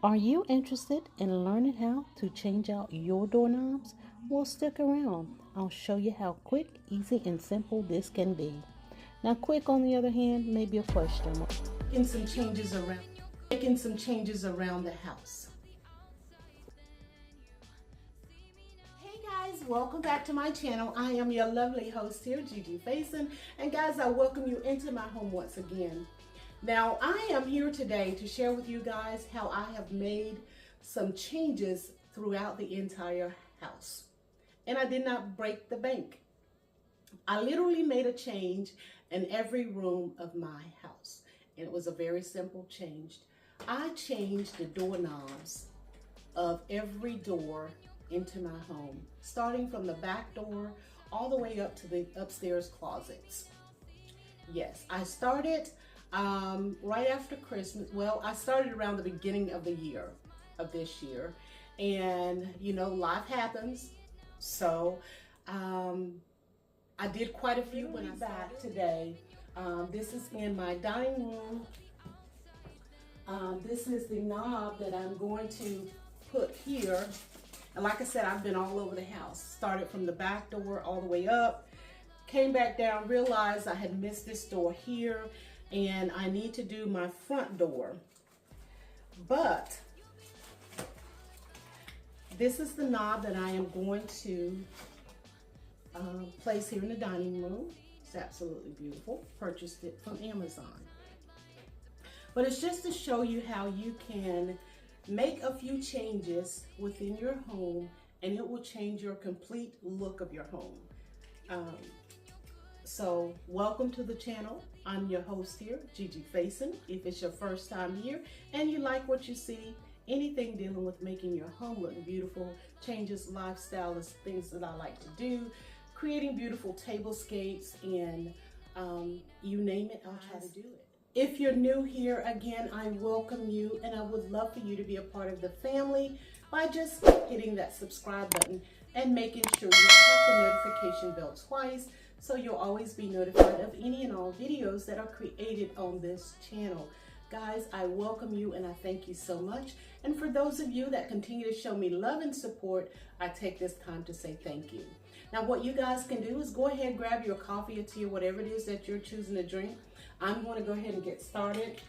Are you interested in learning how to change out your doorknobs? Well, stick around. I'll show you how quick, easy, and simple this can be. Now, quick on the other hand may be a question mark. Making some changes around the house. Hey guys, welcome back to my channel. I am your lovely host here, Faison, and guys, I welcome you into my home once again. Now, I am here today to share with you guys how I have made some changes throughout the entire house. And I did not break the bank. I literally made a change in every room of my house. And it was a very simple change. I changed the doorknobs of every door into my home, starting from the back door all the way up to the upstairs closets. Yes, I started right after Christmas. Well, I started around the beginning of the year, of this year. And, you know, life happens. So I did quite a few when I back today. This is in my dining room. This is the knob that I'm going to put here. And like I said, I've been all over the house. Started from the back door all the way up. Came back down, realized I had missed this door here. And I need to do my front door. But this is the knob that I am going to place here in the dining room. It's absolutely beautiful. Purchased it from Amazon. But it's just to show you how you can make a few changes within your home and it will change your complete look of your home. So welcome to the channel. I'm your host here, Faison. If it's your first time here and you like what you see, anything dealing with making your home look beautiful, changes, lifestyle is things that I like to do, creating beautiful tablescapes and you name it, I'll try to do it. If you're new here, again, I welcome you and I would love for you to be a part of the family by just hitting that subscribe button and making sure you tap the notification bell twice so you'll always be notified of any and all videos that are created on this channel. Guys, I welcome you and I thank you so much. And for those of you that continue to show me love and support, I take this time to say thank you. Now, what you guys can do is go ahead and grab your coffee or tea or whatever it is that you're choosing to drink. I'm going to go ahead and get started.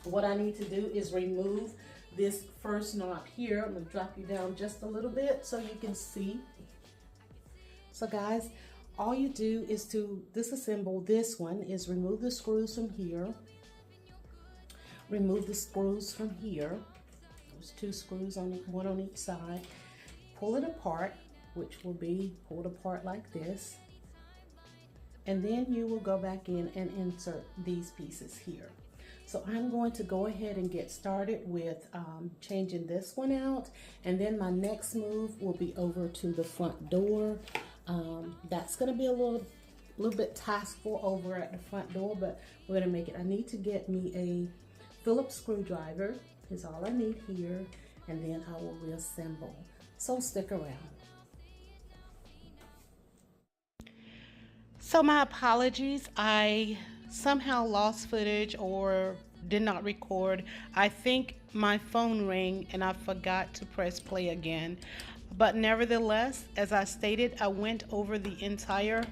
What I need to do is remove this first knob here. I'm going to drop you down just a little bit so you can see. So guys, all you do is to disassemble this one is remove the screws from here. Remove the screws from here. There's two screws on it, one on each side. Pull it apart, which will be pulled apart like this. And then you will go back in and insert these pieces here. So I'm going to go ahead and get started with changing this one out. And then my next move will be over to the front door. That's going to be a little bit taskful over at the front door, but we're going to make it. I need to get me a Phillips screwdriver is all I need here, and then I will reassemble. So stick around. So my apologies, I somehow lost footage or did not record. I think my phone rang and I forgot to press play again. But nevertheless, as I stated, I went over the entire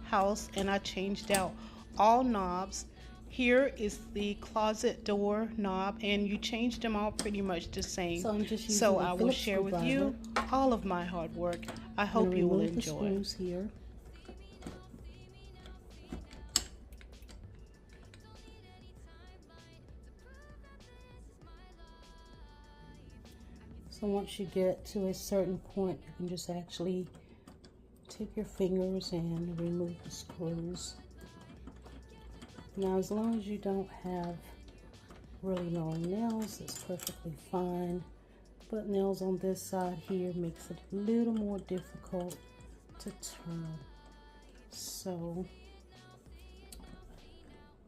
house and I changed out all knobs. Here is the closet door knob and you changed them all pretty much the same. So I will share with you all of my hard work. I hope you will enjoy. The screws here. So once you get to a certain point, you can just actually take your fingers and remove the screws. Now, as long as you don't have really long nails, it's perfectly fine. But nails on this side here makes it a little more difficult to turn. So,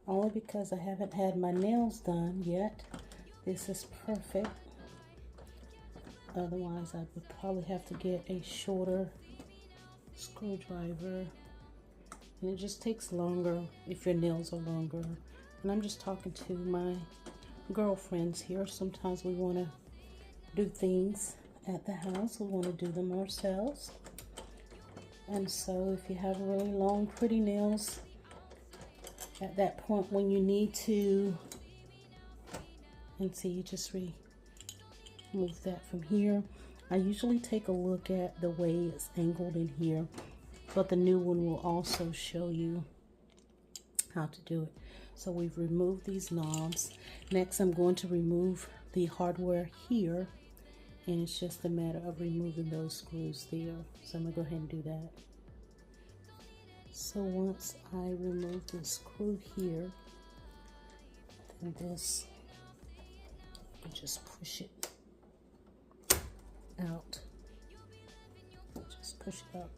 only because I haven't had my nails done yet, this is perfect. Otherwise, I would probably have to get a shorter screwdriver. And it just takes longer if your nails are longer. And I'm just talking to my girlfriends here. Sometimes we want to do things at the house. We want to do them ourselves. And so if you have really long, pretty nails, at that point when you need to, and see, you just remove that from here. I usually take a look at the way it's angled in here, but the new one will also show you how to do it. So we've removed these knobs. Next, I'm going to remove the hardware here, and it's just a matter of removing those screws there. So I'm gonna go ahead and do that. So once I remove the screw here, then this, you just push it out. Just push it out.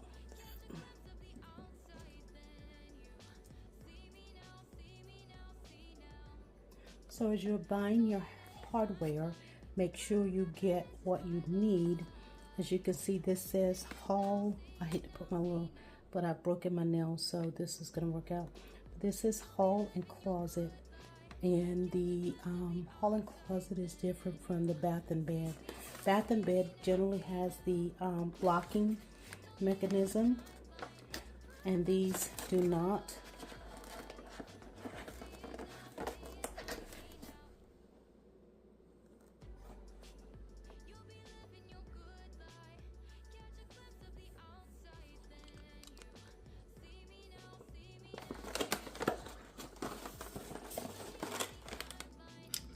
So as you're buying your hardware, make sure you get what you need. As you can see, this says hall. I hate to put my little, but I've broken my nail, so this is gonna work out. This is hall and closet, and the hall and closet is different from the bath and bed. Bath and bed generally has the locking mechanism, and these do not.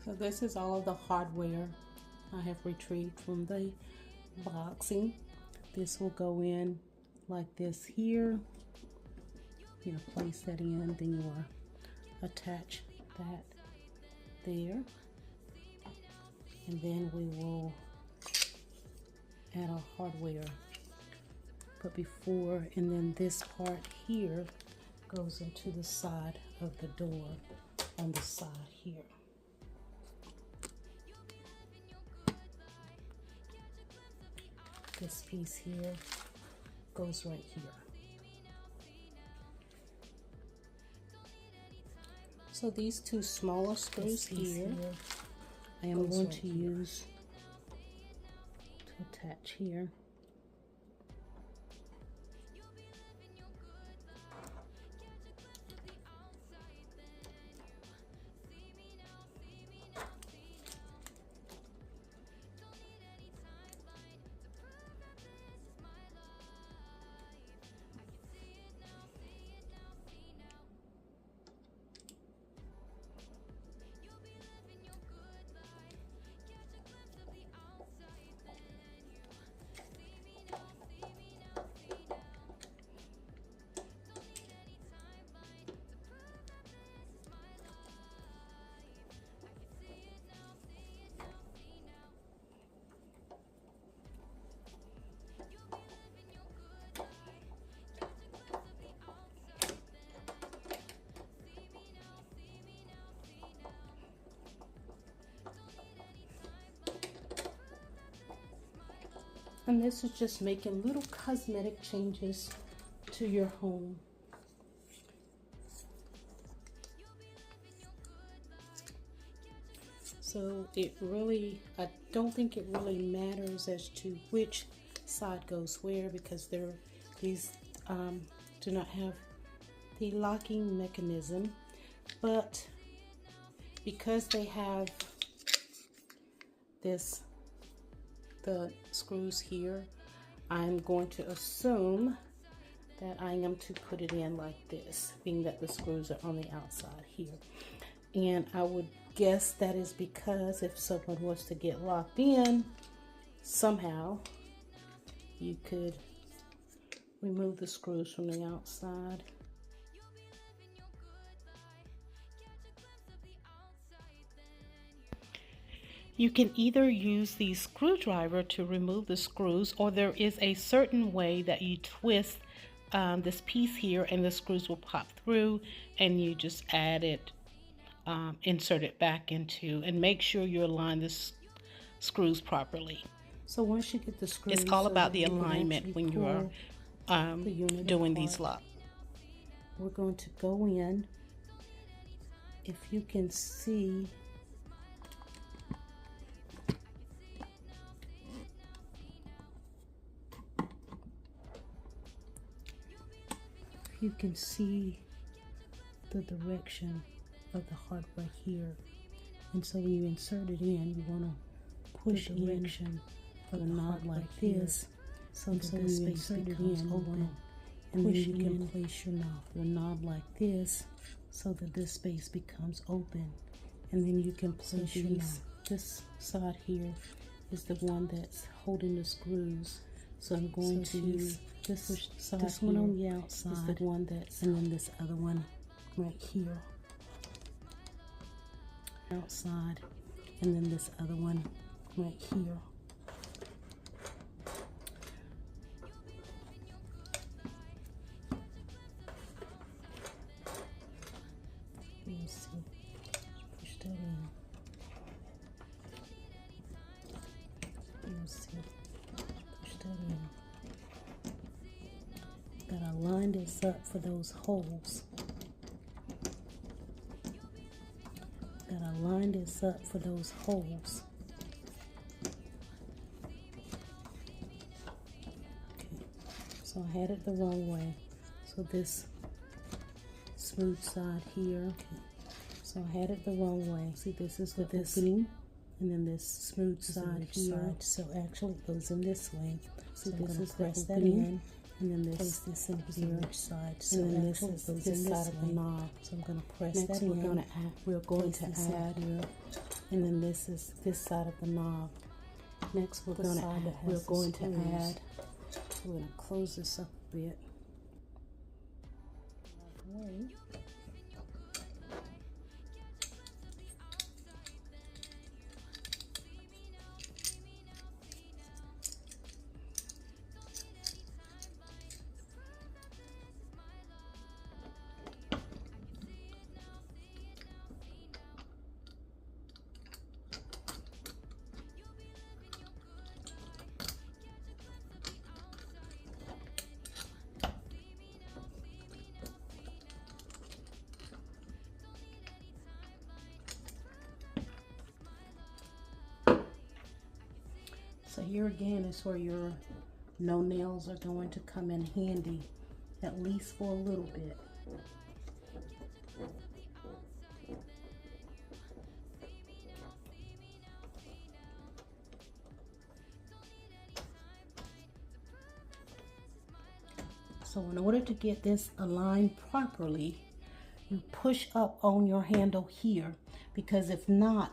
So this is all of the hardware I have retrieved from the boxing. This will go in like this here. You place that in, then you will attach that there. And then we will add our hardware. But before, and then this part here goes into the side of the door on the side here. This piece here goes right here. So these two smaller screws here, I am going to use to attach here. And this is just making little cosmetic changes to your home. So it really, I don't think it really matters as to which side goes where, because these do not have the locking mechanism. But because they have the screws here, I'm going to assume that I am to put it in like this, being that the screws are on the outside here. And I would guess that is because if someone was to get locked in somehow, you could remove the screws from the outside. You can either use the screwdriver to remove the screws, or there is a certain way that you twist this piece here and the screws will pop through, and you just add it, insert it back into, and make sure you align the screws properly. So once you get the screws, it's all about the alignment when you are doing these locks. We're going to go in. If you can see, you can see the direction of the heart right here. And so when you insert it in, you want to push the direction of the knob like this, so that the space becomes open. And then you can place your knob like this, so that this space becomes open. And then you can place your knob. This side here is the one that's holding the screws. So I'm going to use this side. This one on the outside is the one that's, and then this other one right here. Outside, and then this other one right here. Let's see. Push that in. Let's see. Push that in. Gotta line this up for those holes. Gotta line this up for those holes. Okay. So I had it the wrong way. So this smooth side here. Okay. So I had it the wrong way. See, this is the opening, and then this smooth side here. So actually it goes in this way. So this is the opening, and then this place this in here side. So then this is this side of the knob. So I'm gonna press that in. We're going to add here, and then this is this side of the knob. Next we're going to add. We're gonna close this up a bit. So here again is where your no nails are going to come in handy, at least for a little bit. So in order to get this aligned properly, you push up on your handle here, because if not,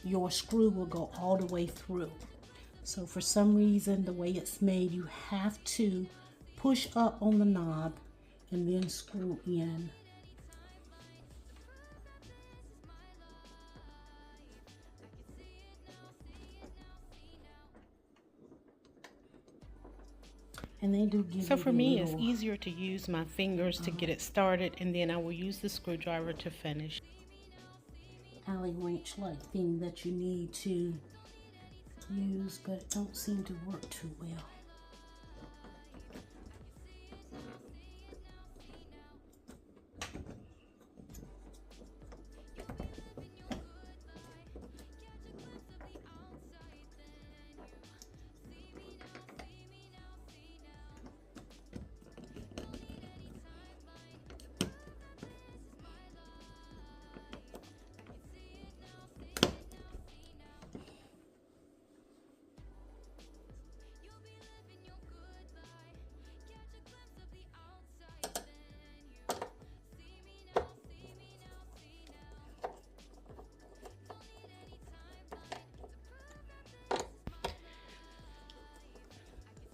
your screw will go all the way through. So for some reason, the way it's made, you have to push up on the knob and then screw in. And they do give So for me, it's easier to use my fingers to get it started, and then I will use the screwdriver to finish. Allen wrench like thing that you need to use, but it don't seem to work too well.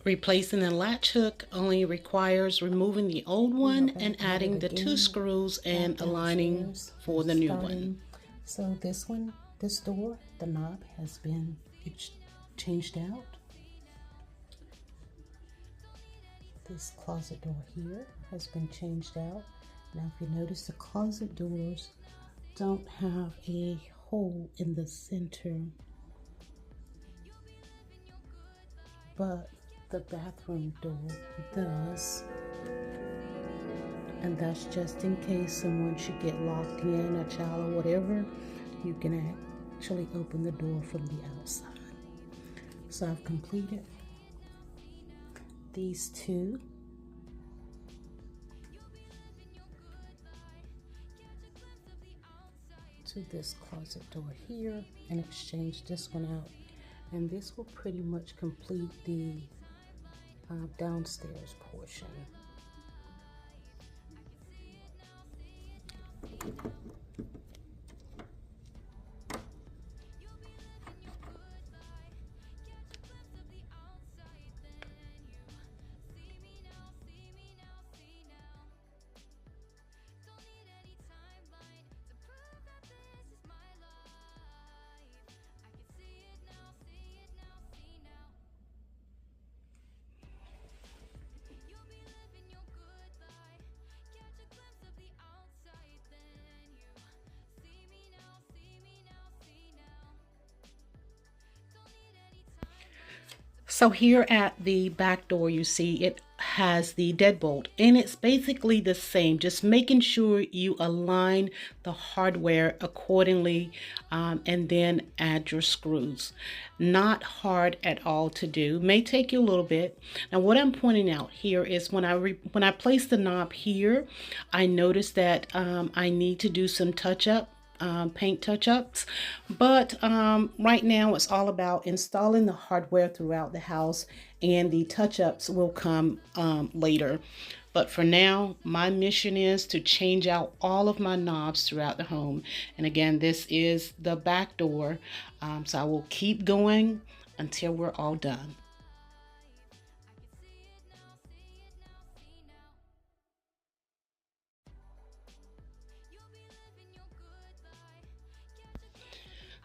Replacing the latch hook only requires removing the old one and adding the 2 screws and aligning for the new one. So this one, this door, the knob has been changed out. This closet door here has been changed out. Now if you notice, the closet doors don't have a hole in the center, but the bathroom door does, and that's just in case someone should get locked in, a child or whatever. You can actually open the door from the outside. So I've completed these 2, to this closet door here and exchange this one out. And this will pretty much complete the downstairs portion. So here at the back door, you see it has the deadbolt, and it's basically the same, just making sure you align the hardware accordingly, and then add your screws. Not hard at all to do, may take you a little bit. Now what I'm pointing out here is when I place the knob here, I noticed that I need to do some touch-up, paint touch-ups, but right now it's all about installing the hardware throughout the house, and the touch-ups will come later. But for now, my mission is to change out all of my knobs throughout the home. And again, this is the back door, so I will keep going until we're all done.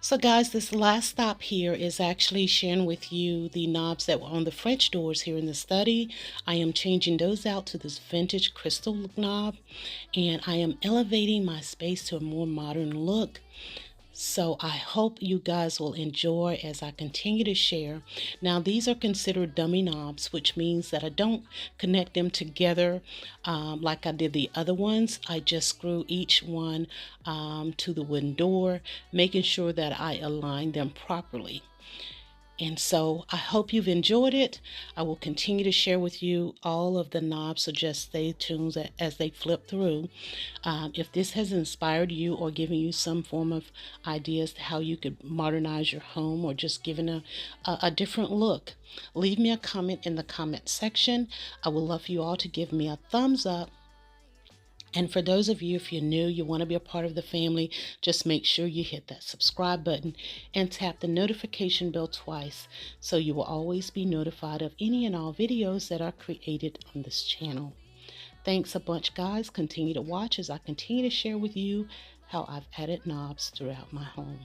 So guys, this last stop here is actually sharing with you the knobs that were on the French doors here in the study. I am changing those out to this vintage crystal knob, and I am elevating my space to a more modern look. So I hope you guys will enjoy as I continue to share. Now these are considered dummy knobs, which means that I don't connect them together like I did the other ones. I just screw each one to the wooden door, making sure that I align them properly. And so I hope you've enjoyed it. I will continue to share with you all of the knobs, so just stay tuned as they flip through. If this has inspired you or given you some form of ideas to how you could modernize your home, or just given a different look, leave me a comment in the comment section. I would love for you all to give me a thumbs up. And for those of you, if you're new, you want to be a part of the family, just make sure you hit that subscribe button and tap the notification bell twice, so you will always be notified of any and all videos that are created on this channel. Thanks a bunch, guys. Continue to watch as I continue to share with you how I've added knobs throughout my home.